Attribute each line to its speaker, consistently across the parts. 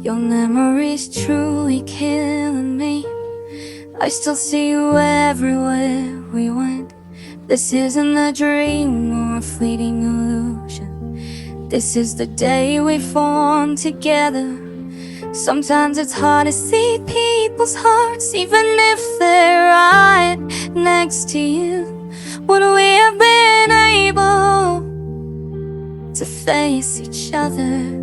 Speaker 1: Your memory's truly killing me. I still see you everywhere we went. This isn't a dream or a fleeting illusion. This is the day we formed together. Sometimes it's hard to see people's hearts, even if they're right next to you. Would we have been able to face each other?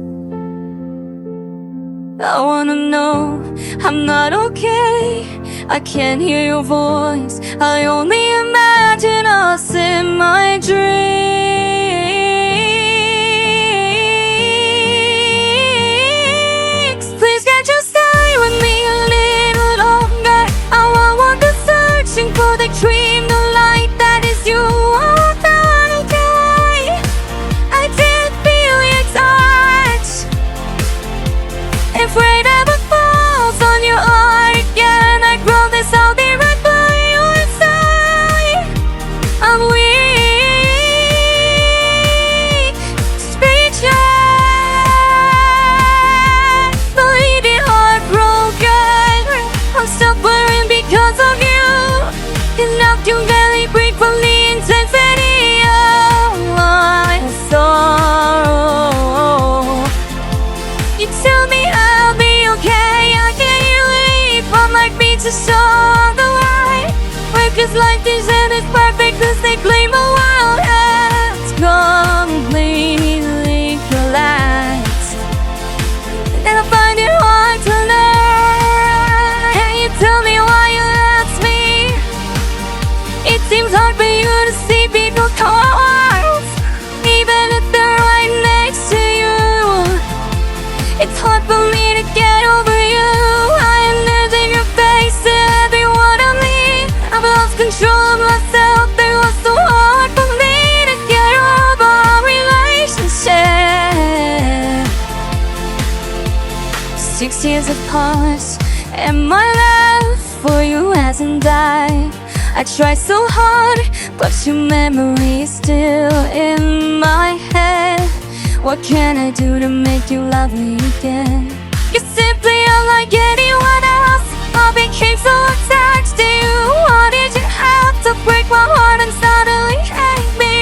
Speaker 1: I wanna know I'm not okay. I can't hear your voice. I only imagine us in my dreams. Please can't you stay with me a little longer? I won't want the searching for the dream, the light that is you. Oh, not okay. I didn't feel your touch. If rain ever falls on your heart again, I promise I'll be right by your side. I'm weak, speechless, bleeding, heartbroken. I'm suffering because of you. Enough to barely breathe from the intensity of my sorrow. You tell me I'll be okay. I can't hear leave. I'm like beaches on the line. Where cause life isn't as perfect as they claim. The world has completely collapsed, and I find it hard to learn. Can you tell me why you left me? It seems hard for you to see people's hearts, even if they're right next to you. It's hard for me to get over you. I am losing your face to everyone I meet. I've lost control of myself. It was so hard for me to get over our relationship. 6 years have passed, and my love for you hasn't died. I try so hard, but your memory is still in my head. What can I do to make you love me again? You're simply unlike anyone else. I became so attached to you. Why did you have to break my heart and suddenly hate me?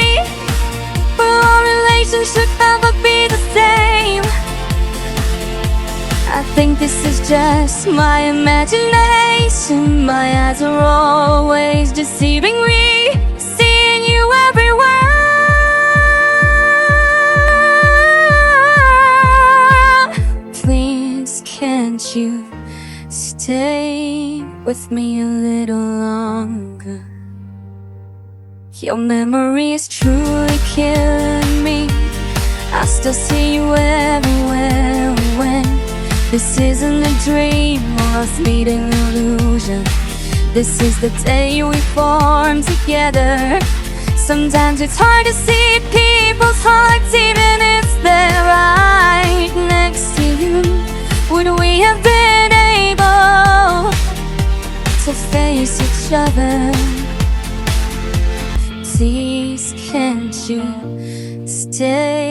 Speaker 1: Will our relationship ever be the same? I think this is just my imagination. My eyes are always deceiving me, seeing you everywhere. Please, can't you stay with me a little longer? Your memory is truly killing me. I still see you everywhere we went. This isn't a dream or a fleeting illusion. This is the day we formed together. Sometimes it's hard to see people's hearts, even if they're right next to you. Would we have been able to face each other? Please, can't you stay